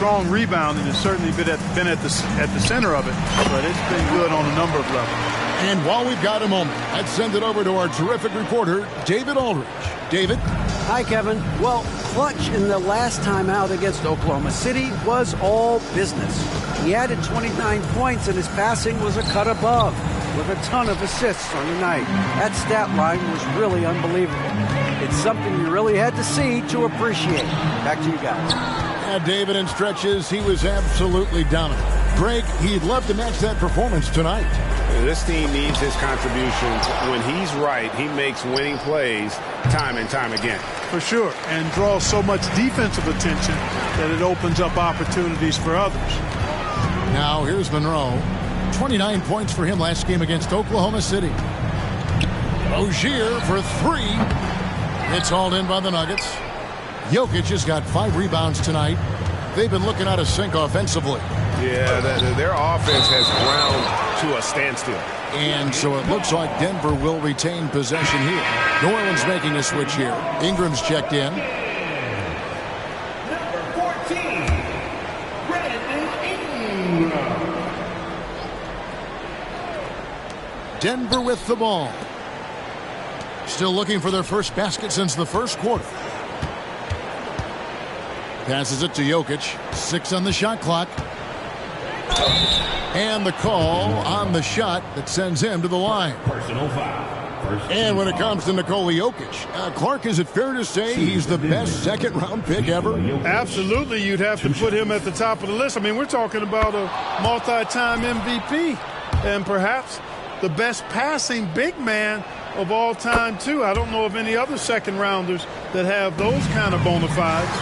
strong rebounding has certainly been at the center of it, but it's been good on a number of levels. And while we've got a moment, let's send it over to our terrific reporter, David Aldridge. David? Hi, Kevin. Well, Clutch in the last time out against Oklahoma City was all business. He added 29 points, and his passing was a cut above, with a ton of assists on the night. That stat line was really unbelievable. It's something you really had to see to appreciate. Back to you guys. Yeah, David, in stretches, he was absolutely dominant. Greg, he'd love to match that performance tonight. This team needs his contributions. When he's right, he makes winning plays time and time again. For sure, and draws so much defensive attention that it opens up opportunities for others. Now, here's Monroe. 29 points for him last game against Oklahoma City. Rozier for three. It's hauled in by the Nuggets. Jokic has got 5 rebounds tonight. They've been looking out of sync offensively. Yeah, their offense has ground to a standstill. And so it looks like Denver will retain possession here. New Orleans making a switch here. Ingram's checked in. Number 14, Brandon Ingram. Denver with the ball. Still looking for their first basket since the first quarter. Passes it to Jokic. 6 on the shot clock. And the call on the shot that sends him to the line. Personal foul. And when it comes to Nikola Jokic, Clark, is it fair to say he's the best second-round pick ever? Absolutely, you'd have to put him at the top of the list. I mean, we're talking about a multi-time MVP and perhaps the best passing big man of all time, too. I don't know of any other second-rounders that have those kind of bona fides.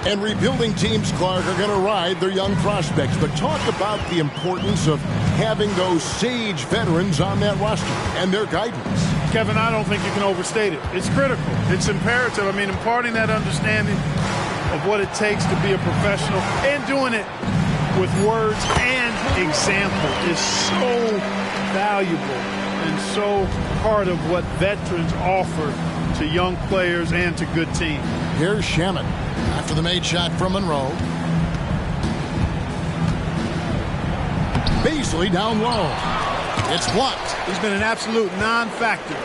And rebuilding teams, Clark, are going to ride their young prospects. But talk about the importance of having those sage veterans on that roster and their guidance. Kevin, I don't think you can overstate it. It's critical. It's imperative. I mean, imparting that understanding of what it takes to be a professional and doing it with words and example is so valuable and so part of what veterans offer to young players and to good teams. Here's Shaman after the made shot from Monroe. Beasley down low. It's blocked. He's been an absolute non-factor.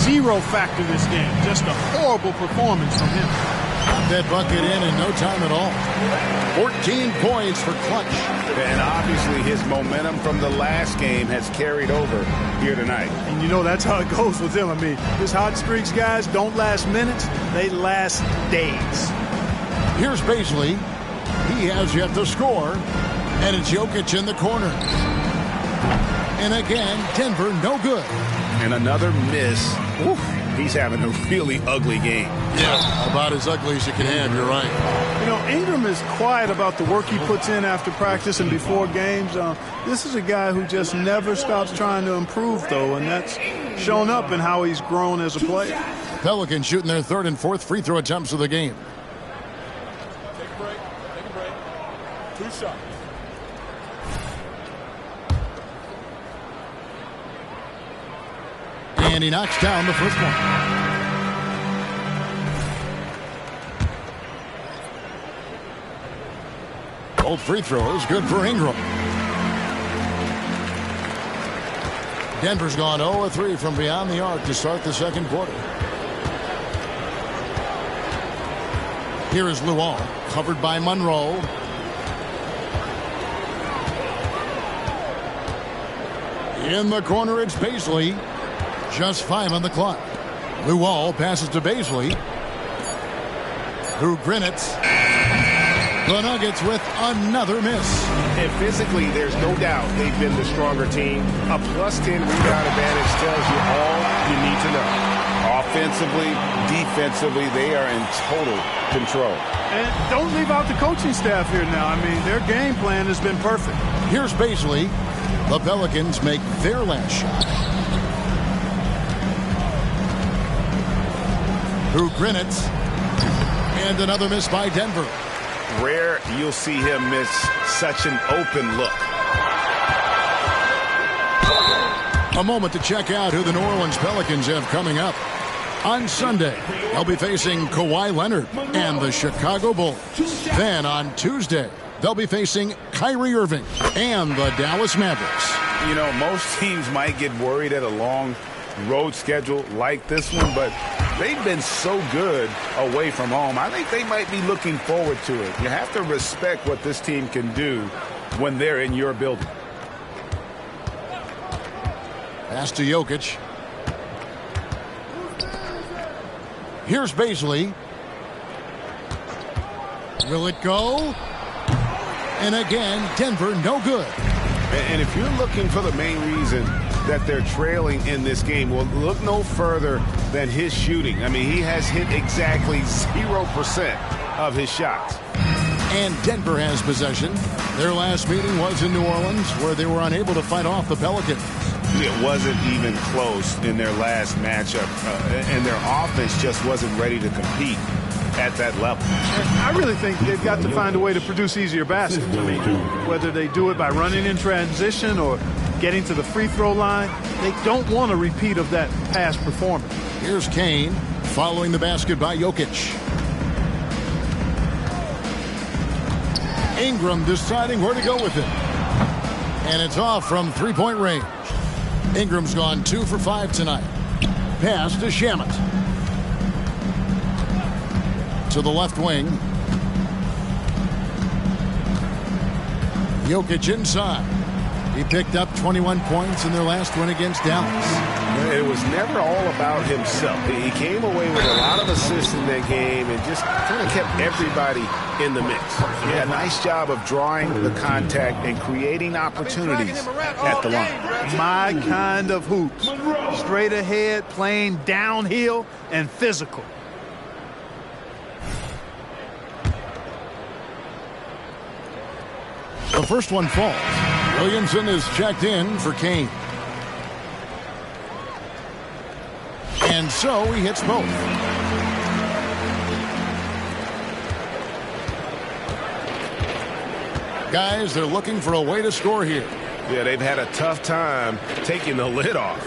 Zero factor this game. Just a horrible performance from him. Got that bucket in no time at all. 14 points for Clutch. And obviously his momentum from the last game has carried over here tonight. And you know that's how it goes with him. I mean, his hot streaks, guys, don't last minutes. They last days. Here's Beasley. He has yet to score. And it's Jokic in the corner. And again, Denver no good. And another miss. Oof, he's having a really ugly game. Yeah, about as ugly as you can have, you're right. You know, Ingram is quiet about the work he puts in after practice and before games. This is a guy who just never stops trying to improve, though, and that's shown up in how he's grown as a player. Pelicans shooting their 3rd and 4th free throw attempts of the game. Take a break. Take a break. 2 shots. And he knocks down the first one. Both free throws good for Ingram. Denver's gone 0-3 from beyond the arc to start the second quarter. Here is Luol, covered by Monroe. In the corner, it's Beasley. Just 5 on the clock. Luol passes to Beasley. Who Grinitz. The Nuggets with another miss. And physically, there's no doubt they've been the stronger team. A +10 rebound advantage tells you all you need to know. Offensively, defensively, they are in total control. And don't leave out the coaching staff here now. I mean, their game plan has been perfect. Here's Beasley. The Pelicans make their last shot. Who Grinitz. And another miss by Denver. Rare you'll see him miss such an open look. A moment to check out who the New Orleans Pelicans have coming up. On Sunday, they'll be facing Kawhi Leonard and the Chicago Bulls. Then on Tuesday, They'll be facing Kyrie Irving and the Dallas Mavericks. You know, most teams might get worried at a long road schedule like this one, but they've been so good away from home. I think they might be looking forward to it. You have to respect what this team can do when they're in your building. Pass to Jokic. Here's Bazley. Will it go? And again, Denver no good. And if you're looking for the main reason that they're trailing in this game, well, look no further than his shooting. I mean, he has hit exactly 0% of his shots. And Denver has possession. Their last meeting was in New Orleans, where they were unable to fight off the Pelicans. It wasn't even close in their last matchup, and their offense just wasn't ready to compete at that level. I really think they've got to find a way to produce easier baskets. I mean, whether they do it by running in transition or getting to the free throw line, they don't want a repeat of that past performance. Here's Kane following the basket by Jokic. Ingram deciding where to go with it. And it's off from three-point range. Ingram's gone 2 for 5 tonight. Pass to Shamet. To the left wing. Jokic inside. He picked up 21 points in their last win against Dallas. It was never all about himself. He came away with a lot of assists in that game and just kind of kept everybody in the mix. He had a nice job of drawing the contact and creating opportunities at the line. My kind of hoops. Straight ahead, playing downhill, and physical. The first one falls. Williamson is checked in for Kane. And so he hits both. Guys, they're looking for a way to score here. Yeah, they've had a tough time taking the lid off.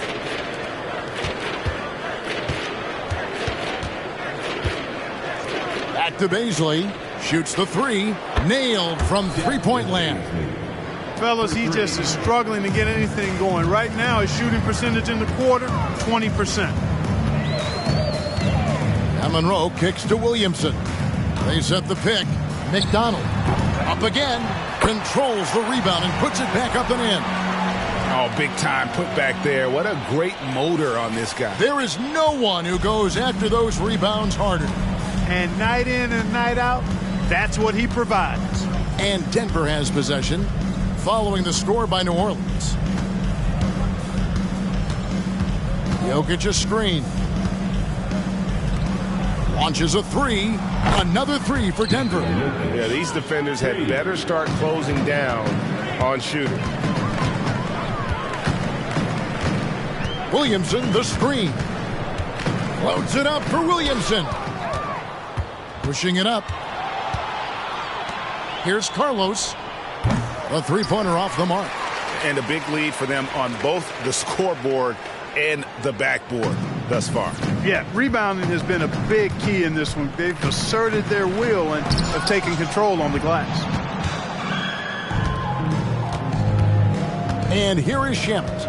Back to Bazley. Shoots the three. Nailed from three-point land. Fellas, he just is struggling to get anything going. Right now, his shooting percentage in the quarter, 20%. And Monroe kicks to Williamson. They set the pick. McDonald up again. Controls the rebound and puts it back up and in. Oh, big time put back there. What a great motor on this guy. There is no one who goes after those rebounds harder. And night in and night out, that's what he provides. And Denver has possession, following the score by New Orleans. Jokic a screen. Launches a three. Another three for Denver. Yeah, these defenders had better start closing down on shooting. Williamson the screen. Loads it up for Williamson. Pushing it up. Here's Carlos. A three-pointer off the mark. And a big lead for them on both the scoreboard and the backboard thus far. Yeah, rebounding has been a big key in this one. They've asserted their will and have taken control on the glass. And here is Shamet.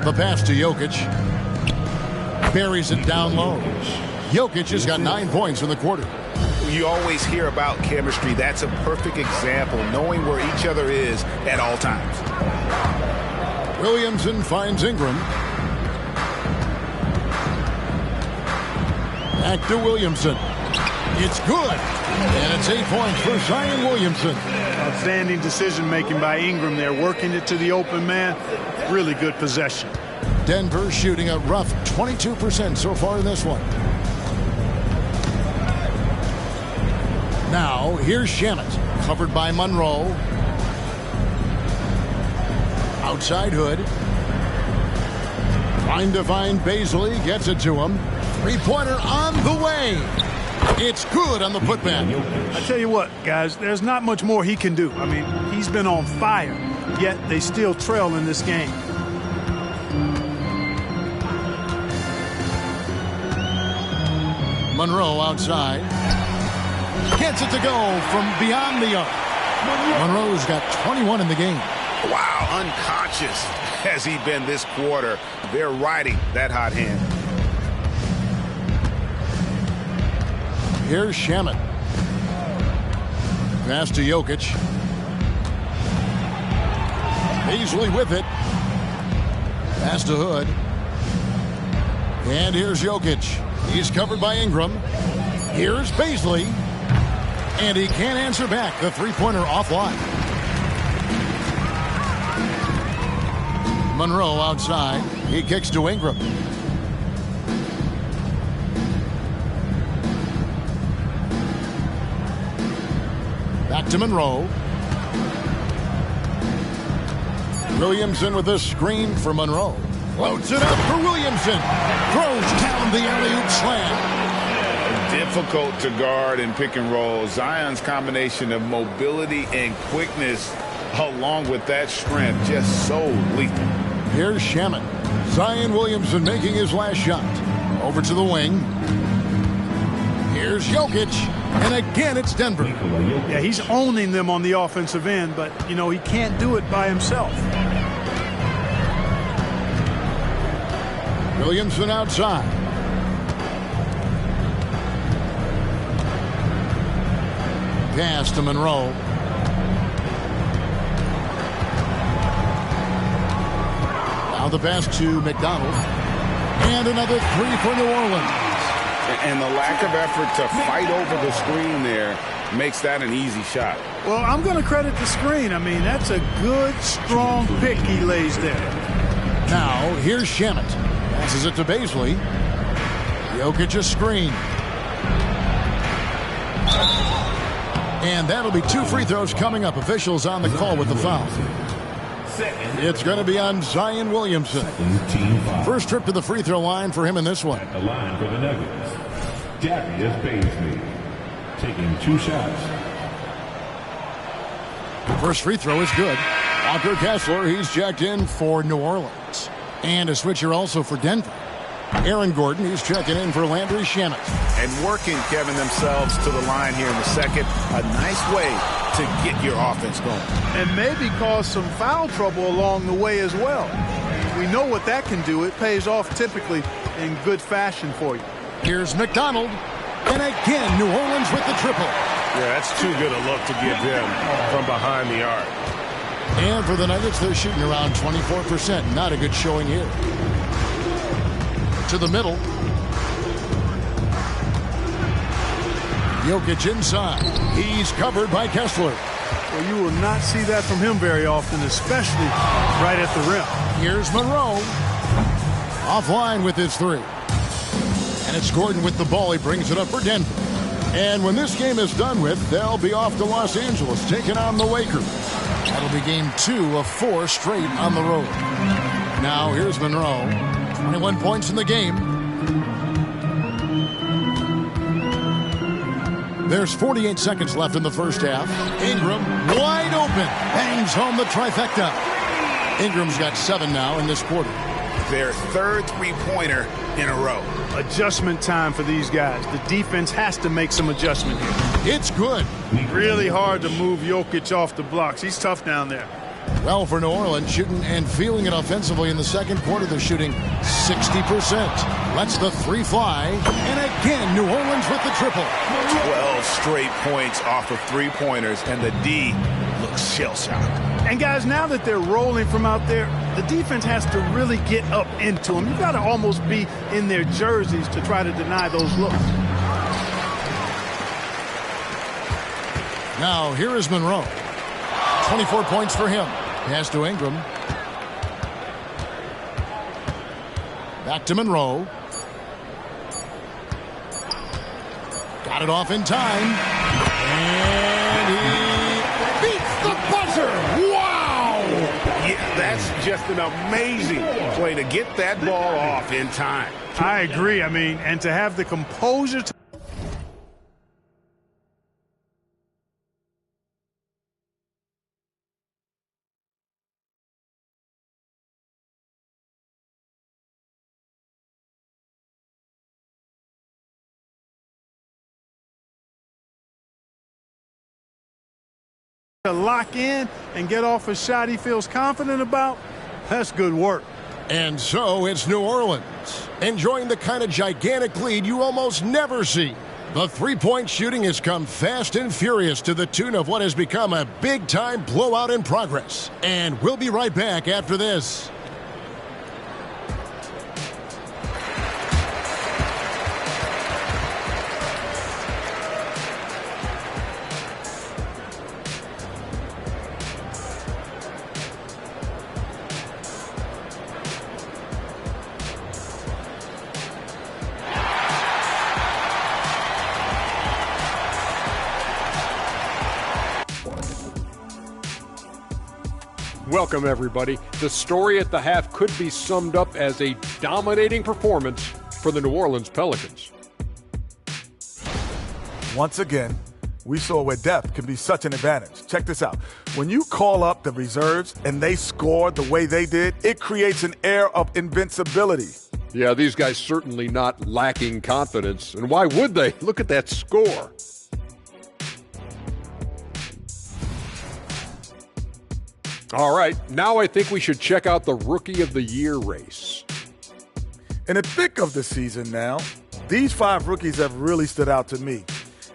The pass to Jokic. Buries it down low. Jokic has got 9 points in the quarter. You always hear about chemistry. That's a perfect example, knowing where each other is at all times. Williamson finds Ingram. Back to Williamson. It's good. And it's 8 points for Zion Williamson. Outstanding decision-making by Ingram there, working it to the open man. Really good possession. Denver shooting a rough 22% so far in this one. Now, here's Shamet, covered by Monroe. Outside Hood. Trying to find Bazley, gets it to him. Three-pointer on the way. It's good on the putback. I tell you what, guys, there's not much more he can do. I mean, he's been on fire, yet they still trail in this game. Monroe outside. Gets it to go from beyond the arc. Monroe's got 21 in the game. Wow, unconscious has he been this quarter. They're riding that hot hand. Here's Shamet. Pass to Jokic. Beasley with it. Pass to Hood. And here's Jokic. He's covered by Ingram. Here's Beasley. And he can't answer back. The three-pointer offline. Monroe outside. He kicks to Ingram. Back to Monroe. Williamson with a screen for Monroe. Floats it up for Williamson. Throws down the alley-oop slam. Difficult to guard in pick and roll. Zion's combination of mobility and quickness along with that strength just so lethal. Here's Shamet. Zion Williamson making his last shot. Over to the wing. Here's Jokic. And again, it's Denver. Yeah, he's owning them on the offensive end, but, you know, he can't do it by himself. Williamson outside. Pass to Monroe. Now the pass to McDonald. And another three for New Orleans. And the lack of effort to fight over the screen there makes that an easy shot. Well, I'm going to credit the screen. I mean, that's a good, strong pick he lays there. Now, here's Shamet. Passes it to Beasley. Jokic a screen. And that'll be two free throws coming up. Officials on the call with the foul. It's going to be on Zion Williamson. First trip to the free throw line for him in this one. At the line for the Nuggets, Darius Beasley, taking 2 shots. First free throw is good. Walker Kessler, he's checked in for New Orleans. And a switcher also for Denver. Aaron Gordon, he's checking in for Landry Shamet. And working, Kevin, themselves to the line here in the second. A nice way to get your offense going. And maybe cause some foul trouble along the way as well. We know what that can do. It pays off typically in good fashion for you. Here's McDonald. And again, New Orleans with the triple. Yeah, that's too good a look to give them from behind the arc. And for the Nuggets, they're shooting around 24%. Not a good showing here. To the middle. Jokic inside. He's covered by Kessler. Well, you will not see that from him very often, especially right at the rim. Here's Monroe. Offline with his three. And it's Gordon with the ball. He brings it up for Denver. And when this game is done with, they'll be off to Los Angeles, taking on the Lakers. That'll be game 2 of 4 straight on the road. Now, here's Monroe. 21 points in the game. There's 48 seconds left in the first half. Ingram, wide open, hangs home the trifecta. Ingram's got 7 now in this quarter. Their third three-pointer in a row. Adjustment time for these guys. The defense has to make some adjustment here. It's good. Really hard to move Jokic off the blocks. He's tough down there. Well, for New Orleans, shooting and feeling it offensively in the second quarter, they're shooting 60%. Lets the three fly. And again, New Orleans with the triple. 12 straight points off of three-pointers, and the D looks shell-shocked. And guys, now that they're rolling from out there, the defense has to really get up into them. You've got to almost be in their jerseys to try to deny those looks. Now, here is Monroe. 24 points for him. Pass to Ingram. Back to Monroe. Got it off in time. And he beats the buzzer. Wow! Yeah, that's just an amazing play to get that ball off in time. I agree. I mean, and to have the composure to To lock in and get off a shot he feels confident about, that's good work. And so it's New Orleans, enjoying the kind of gigantic lead you almost never see. The three-point shooting has come fast and furious to the tune of what has become a big-time blowout in progress. And we'll be right back after this. Welcome, everybody. The story at the half could be summed up as a dominating performance for the New Orleans Pelicans. Once again, we saw where depth can be such an advantage. Check this out. When you call up the reserves and they score the way they did, it creates an air of invincibility. Yeah, these guys certainly not lacking confidence. And why would they? Look at that score. All right, now I think we should check out the Rookie of the Year race. In the thick of the season now, these 5 rookies have really stood out to me.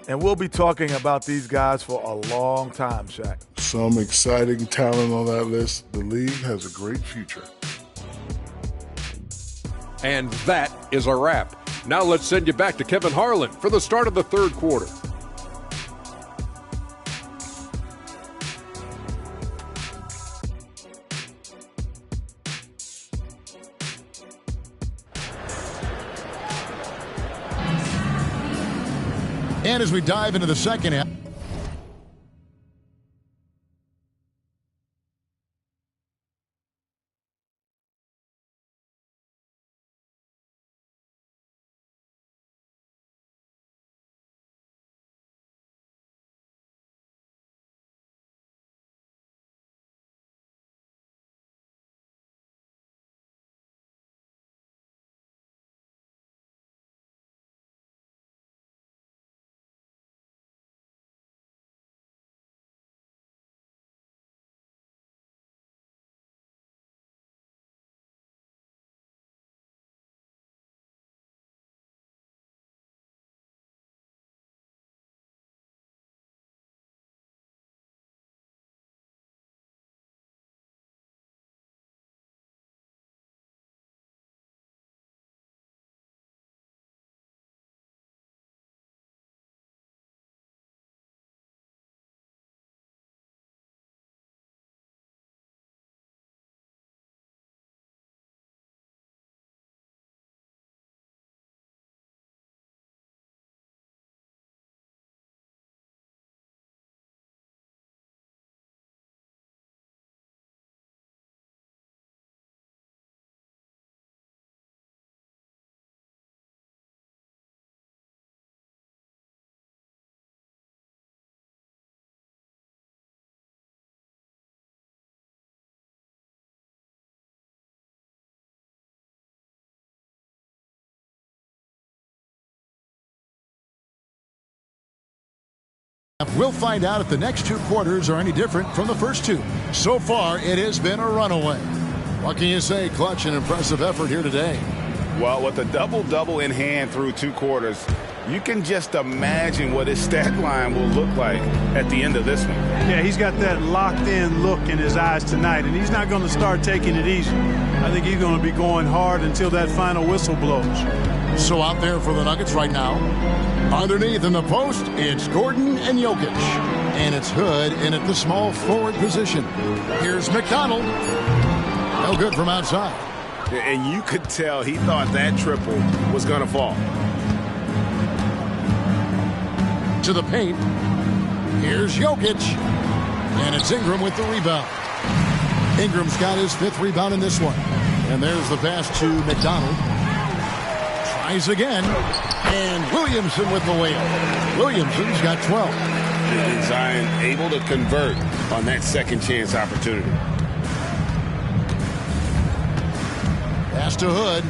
And we'll be talking about these guys for a long time, Shaq. Some exciting talent on that list. The league has a great future. And that is a wrap. Now let's send you back to Kevin Harlan for the start of the third quarter. And as we dive into the second half, we'll find out if the next 2 quarters are any different from the first 2. So far, it has been a runaway. What can you say? Clutch and impressive effort here today. Well, with a double-double in hand through 2 quarters, you can just imagine what his stat line will look like at the end of this one. Yeah, he's got that locked-in look in his eyes tonight, and he's not going to start taking it easy. I think he's going to be going hard until that final whistle blows. So out there for the Nuggets right now, underneath in the post, it's Gordon and Jokic. And it's Hood in at the small forward position. Here's McDonald. No good from outside. And you could tell he thought that triple was going to fall. To the paint. Here's Jokic. And it's Ingram with the rebound. Ingram's got his 5th rebound in this one. And there's the pass to McDonald. Tries again. And Williamson with the layup. Williamson's got 12. And Zion able to convert on that second chance opportunity. Pass to Hood.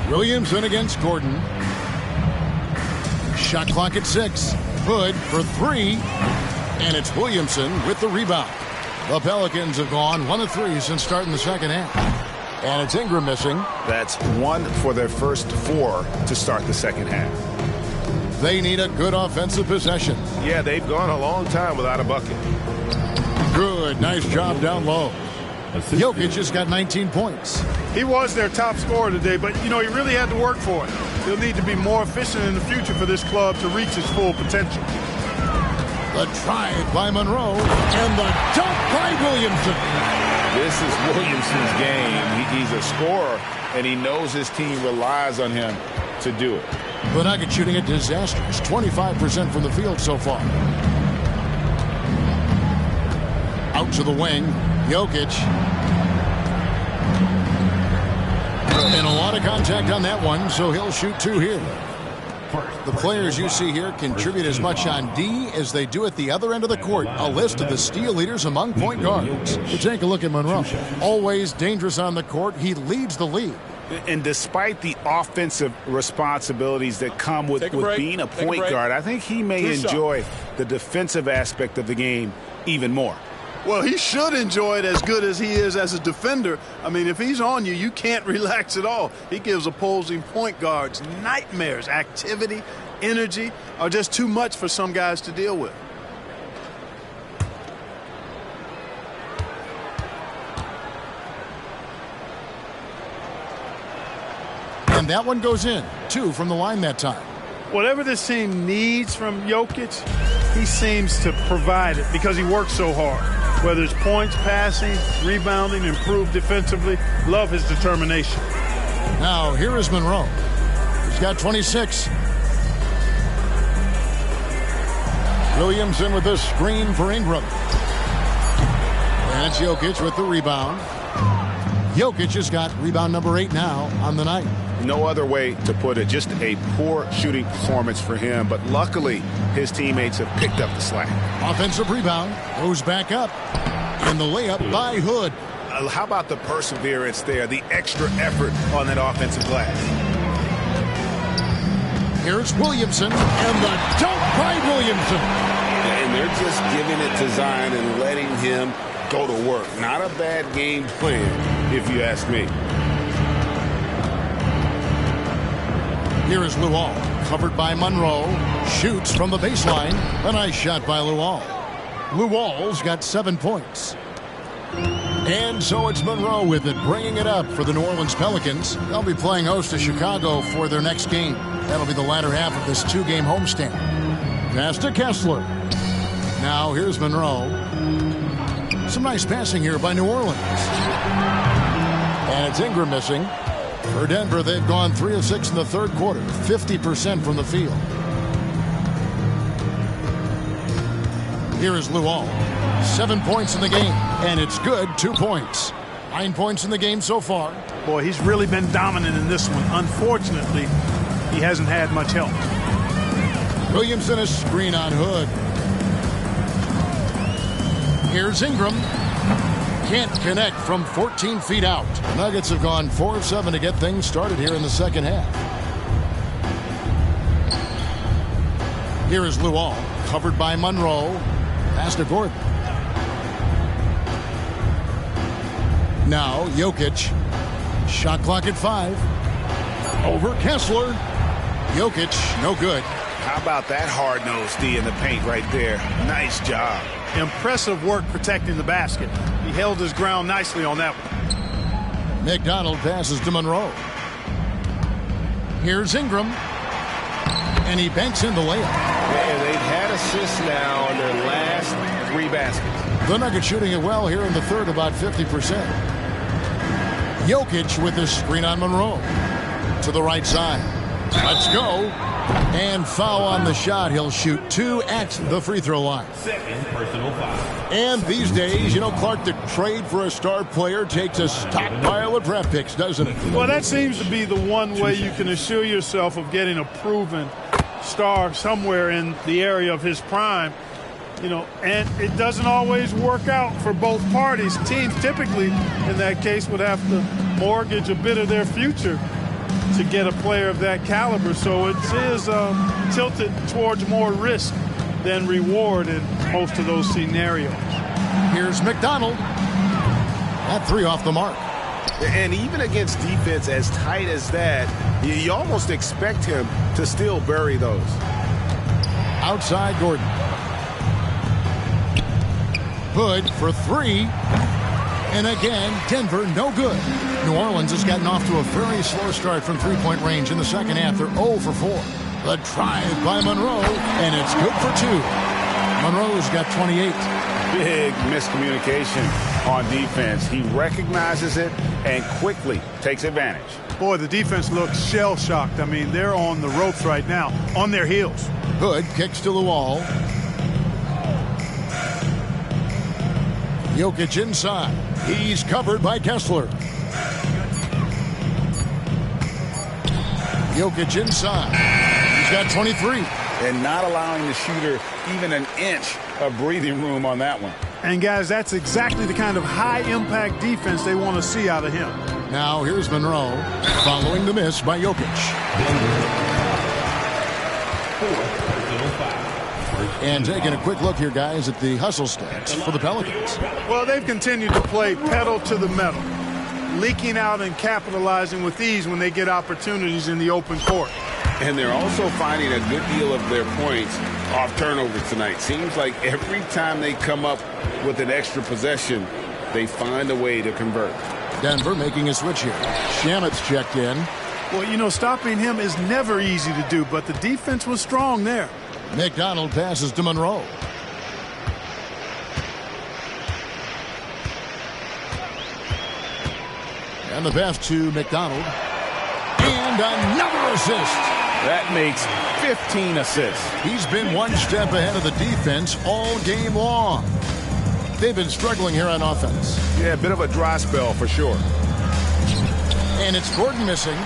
Williamson against Gordon. Shot clock at 6. Hood for 3. And it's Williamson with the rebound. The Pelicans have gone 1 of 3 since starting the second half. And it's Ingram missing. That's 1 for their first 4 to start the second half. They need a good offensive possession. Yeah, they've gone a long time without a bucket. Good. Nice job down low. Jokic just got 19 points. He was their top scorer today, but, he really had to work for it. He'll need to be more efficient in the future for this club to reach its full potential. The drive by Monroe and the dunk by Williamson. This is Williamson's game. He's a scorer, and he knows his team relies on him to do it. The Nuggets shooting a disastrous 25% from the field so far. Out to the wing, Jokic. And a lot of contact on that one, so he'll shoot 2 here. The players you see here contribute as much on D as they do at the other end of the court. A list of the steal leaders among point guards. You take a look at Monroe. Always dangerous on the court. He leads the league. And despite the offensive responsibilities that come with being a point guard, I think he may enjoy the defensive aspect of the game even more. Well, he should enjoy it as good as he is as a defender. I mean, if he's on you, you can't relax at all. He gives opposing point guards nightmares. Activity, energy are just too much for some guys to deal with. And that one goes in. 2 from the line that time. Whatever this team needs from Jokic, he seems to provide it because he works so hard. Whether it's points, passing, rebounding, improved defensively, love his determination. Now, here is Monroe. He's got 26. Williamson with the screen for Ingram. And it's Jokic with the rebound. Jokic has got rebound number 8 now on the night. No other way to put it. Just a poor shooting performance for him. But luckily, his teammates have picked up the slack. Offensive rebound. Goes back up. And the layup by Hood. How about the perseverance there? The extra effort on that offensive glass. Here's Williamson. And the dunk by Williamson. And they're just giving it to Zion and letting him go to work. Not a bad game plan, if you ask me. Here is Luol, covered by Monroe. Shoots from the baseline. A nice shot by Luol. Luol's got 7 points. And so it's Monroe with it, bringing it up for the New Orleans Pelicans. They'll be playing host to Chicago for their next game. That'll be the latter half of this 2-game homestand. Pass to Kessler. Now here's Monroe. Some nice passing here by New Orleans. And it's Ingram missing. For Denver, they've gone 3 of 6 in the third quarter, 50% from the field. Here is Luol. 7 points in the game, and it's good, 2 points. 9 points in the game so far. Boy, he's really been dominant in this one. Unfortunately, he hasn't had much help. Williamson a screen on Hood. Here's Ingram. Can't connect from 14 feet out. Nuggets have gone 4 of 7 to get things started here in the second half. Here is Luol, covered by Monroe. Pass to Gordon. Now Jokic. Shot clock at 5. Over Kessler. Jokic, no good. How about that hard-nosed D in the paint right there? Nice job. Impressive work protecting the basket. He held his ground nicely on that one. McDonald passes to Monroe. Here's Ingram. And he banks in the layup. Yeah, they've had assists now on their last 3 baskets. The Nuggets shooting it well here in the third, about 50%. Jokic with the screen on Monroe. To the right side. Let's go. And foul on the shot. He'll shoot 2 at the free throw line. Second personal foul. And these days, Clark, the trade for a star player takes a stockpile of draft picks, doesn't it? Well, that seems to be the one way you can assure yourself of getting a proven star somewhere in the area of his prime. And it doesn't always work out for both parties. Teams typically, in that case, would have to mortgage a bit of their future to get a player of that caliber. So it is tilted towards more risk than reward in most of those scenarios. Here's McDonald. That 3 off the mark. And even against defense as tight as that, you almost expect him to still bury those. Outside Gordon. Hood for 3. And again, Denver, no good. New Orleans has gotten off to a very slow start from three-point range in the second half. They're 0 for 4. The drive by Monroe, and it's good for 2. Monroe's got 28. Big miscommunication on defense. He recognizes it and quickly takes advantage. Boy, the defense looks shell-shocked. I mean, they're on the ropes right now, on their heels. Hood kicks to the wall. Jokic inside. He's covered by Kessler. Jokic inside. He's got 23. And not allowing the shooter even an inch of breathing room on that one. And, guys, that's exactly the kind of high-impact defense they want to see out of him. Now here's Monroe following the miss by Jokic. And taking a quick look here, guys, at the hustle stats for the Pelicans. Well, they've continued to play pedal to the metal, leaking out and capitalizing with ease when they get opportunities in the open court. And they're also finding a good deal of their points off turnovers tonight. Seems like every time they come up with an extra possession, they find a way to convert. Denver making a switch here. Shamet's checked in. Well, you know, stopping him is never easy to do, but the defense was strong there. McDonald passes to Monroe. And the pass to McDonald. And another assist. That makes 15 assists. He's been one step ahead of the defense all game long. They've been struggling here on offense. Yeah, a bit of a dry spell for sure. And it's Gordon missing.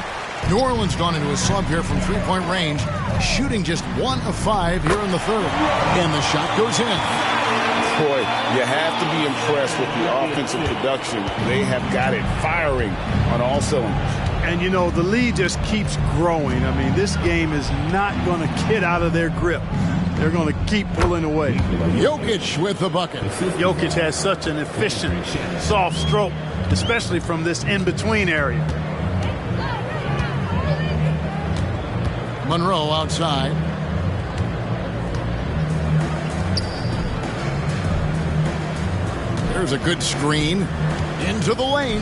New Orleans gone into a slump here from three-point range, shooting just 1 of 5 here in the third. And the shot goes in. Boy, you have to be impressed with the offensive production. They have got it firing on all cylinders. And, you know, the lead just keeps growing. I mean, this game is not going to get out of their grip. They're going to keep pulling away. Jokic with the bucket. Jokic has such an efficient, soft stroke, especially from this in-between area. Monroe outside. There's a good screen into the lane.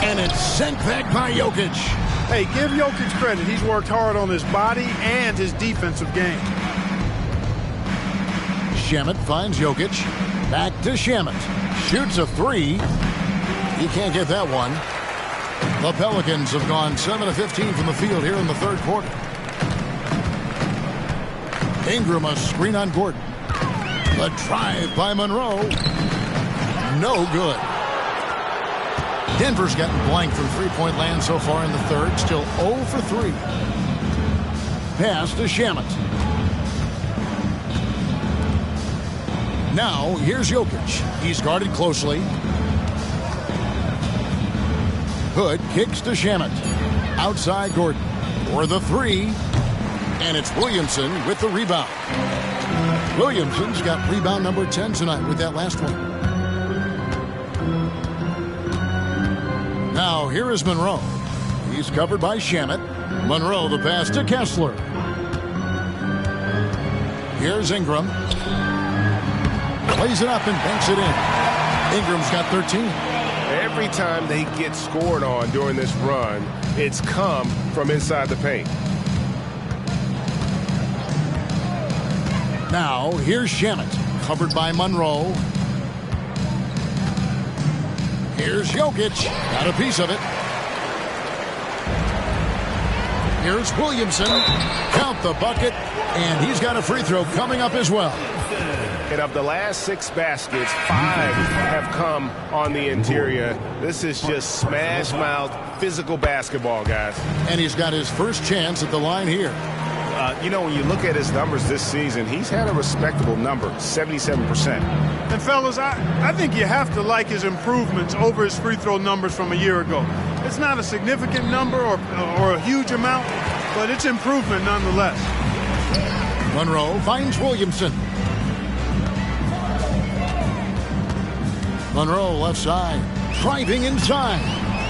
And it's sent back by Jokic. Hey, give Jokic credit. He's worked hard on his body and his defensive game. Shamet finds Jokic. Back to Shamet. Shoots a 3. He can't get that one. The Pelicans have gone 7 of 15 from the field here in the third quarter. Ingram a screen on Gordon. The drive by Monroe. No good. Denver's gotten blank from three-point land so far in the third. Still 0 for 3. Pass to Shamet. Now here's Jokic. He's guarded closely. Hood kicks to Shamet. Outside Gordon for the 3. And it's Williamson with the rebound. Williamson's got rebound number 10 tonight with that last one. Now here is Monroe. He's covered by Shamet. Monroe the pass to Kessler. Here's Ingram. Plays it up and banks it in. Ingram's got 13. Every time they get scored on during this run, it's come from inside the paint. Now, here's Shamet, covered by Monroe. Here's Jokic, got a piece of it. Here's Williamson, count the bucket, and he's got a free throw coming up as well. And of the last 6 baskets, 5 have come on the interior. This is just smash-mouth, physical basketball, guys. And he's got his first chance at the line here. You know, when you look at his numbers this season, he's had a respectable number, 77%. And fellas, I think you have to like his improvements over his free throw numbers from a year ago. It's not a significant number or a huge amount, but it's improvement nonetheless. Monroe finds Williamson. Monroe left side, driving inside.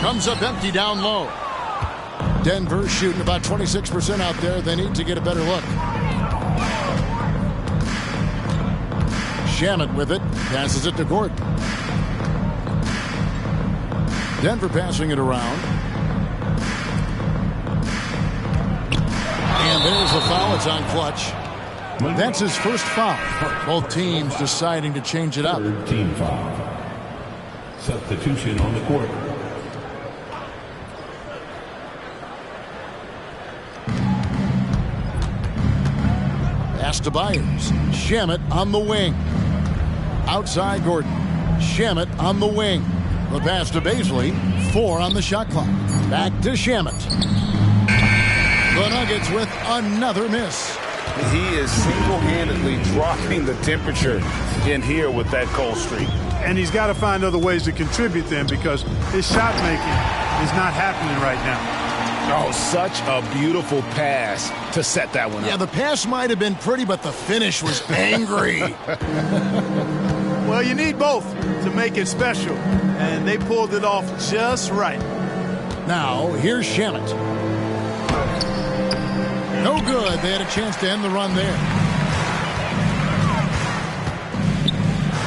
Comes up empty down low. Denver shooting about 26% out there. They need to get a better look. Shamet with it. Passes it to Gordon. Denver passing it around. And there's the foul. It's on Clutch. That's his first foul. Both teams deciding to change it up. Team foul. Substitution on the court. Pass to Byers. Shamet on the wing. Outside Gordon. Shamet on the wing. The pass to Baisley. 4 on the shot clock. Back to Shamet. The Nuggets with another miss. He is single-handedly dropping the temperature in here with that cold streak. And he's got to find other ways to contribute then, because his shot making is not happening right now. Oh, such a beautiful pass to set that one up. Yeah, the pass might have been pretty, but the finish was angry. Well, you need both to make it special, and they pulled it off just right. Now, here's Shamet. No good. They had a chance to end the run there.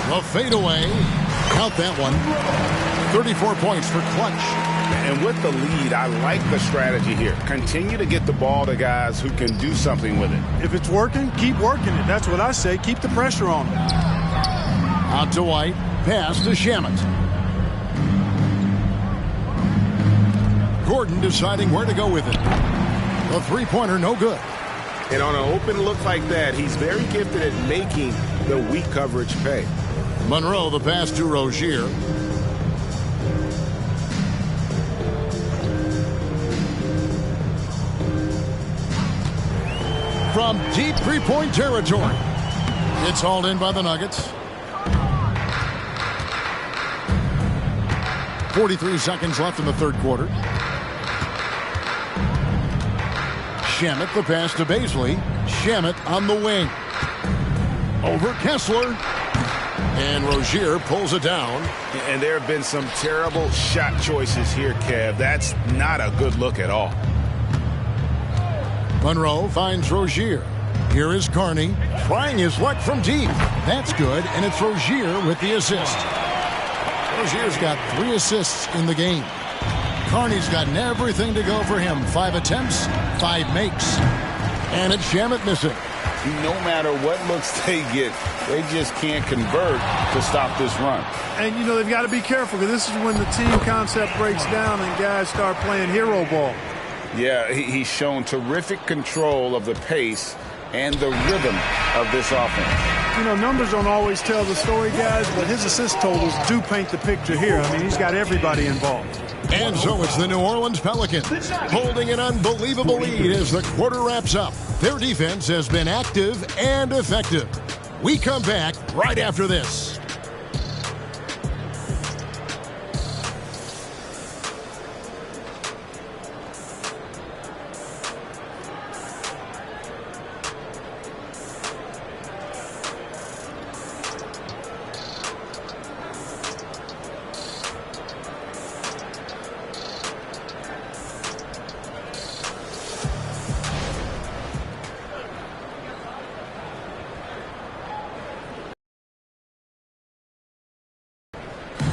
The fadeaway. Count that one. 34 points for Clutch. And with the lead, I like the strategy here. Continue to get the ball to guys who can do something with it. If it's working, keep working it. That's what I say. Keep the pressure on him. Out to White. Pass to Shamet. Gordon deciding where to go with it. The three-pointer, no good. And on an open look like that, he's very gifted at making the weak coverage pay. Monroe, the pass to Rozier. From deep three-point territory. It's hauled in by the Nuggets. 43 seconds left in the third quarter. Shamet, the pass to Baisley. Shamet on the wing. Over Kessler. And Rozier pulls it down. And there have been some terrible shot choices here, Kev. That's not a good look at all. Monroe finds Rozier. Here is Carney trying his luck from deep. That's good, and it's Rozier with the assist. Rozier's got 3 assists in the game. Carney's gotten everything to go for him. 5 attempts, 5 makes. And it's Shamet missing. No matter what looks they get, they just can't convert to stop this run. And, you know, they've got to be careful, because this is when the team concept breaks down and guys start playing hero ball. Yeah, he's shown terrific control of the pace and the rhythm of this offense. You know, numbers don't always tell the story, guys, but his assist totals do paint the picture here. I mean, he's got everybody involved. And so it's the New Orleans Pelicans holding an unbelievable lead as the quarter wraps up. Their defense has been active and effective. We come back right after this.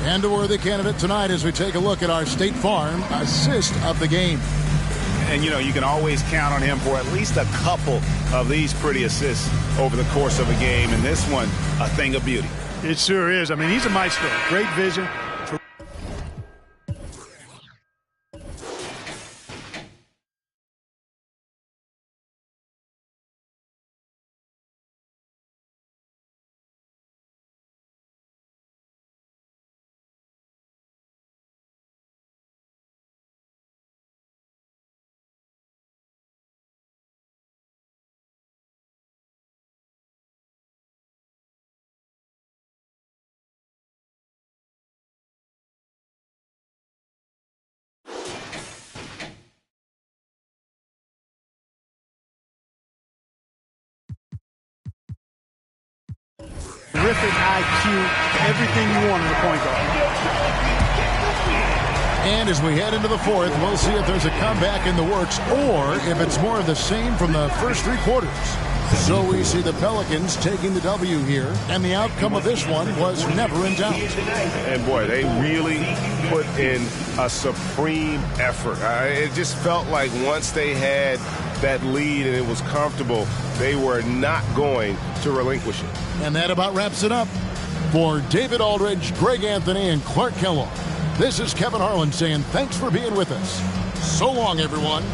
And a worthy candidate tonight as we take a look at our State Farm assist of the game. And, you know, you can always count on him for at least a couple of these pretty assists over the course of a game. And this one, a thing of beauty. It sure is. I mean, he's a maestro. Great vision. Terrific IQ, everything you want in a point guard. And as we head into the fourth, we'll see if there's a comeback in the works or if it's more of the same from the first three quarters. So we see the Pelicans taking the W here, and the outcome of this one was never in doubt. And boy, they really put in a supreme effort. It just felt like once they had that lead and it was comfortable, they were not going to relinquish it. And that about wraps it up. For David Aldridge, Greg Anthony, and Clark Kellogg, this is Kevin Harlan saying thanks for being with us. So long, everyone.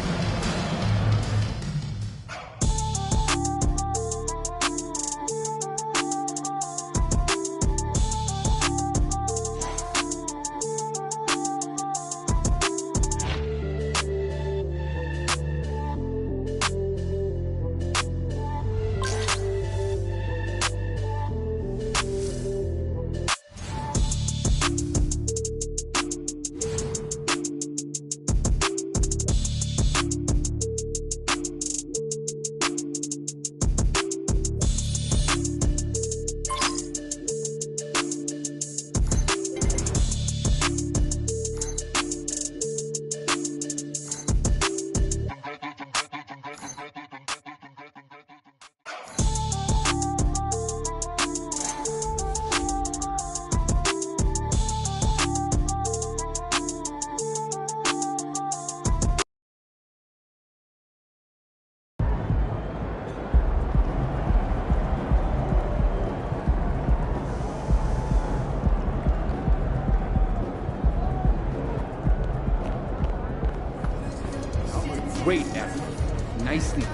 Great effort. Nicely done.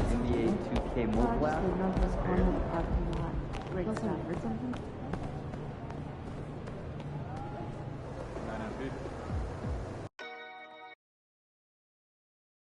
NBA 2K mobile app. Great stuff.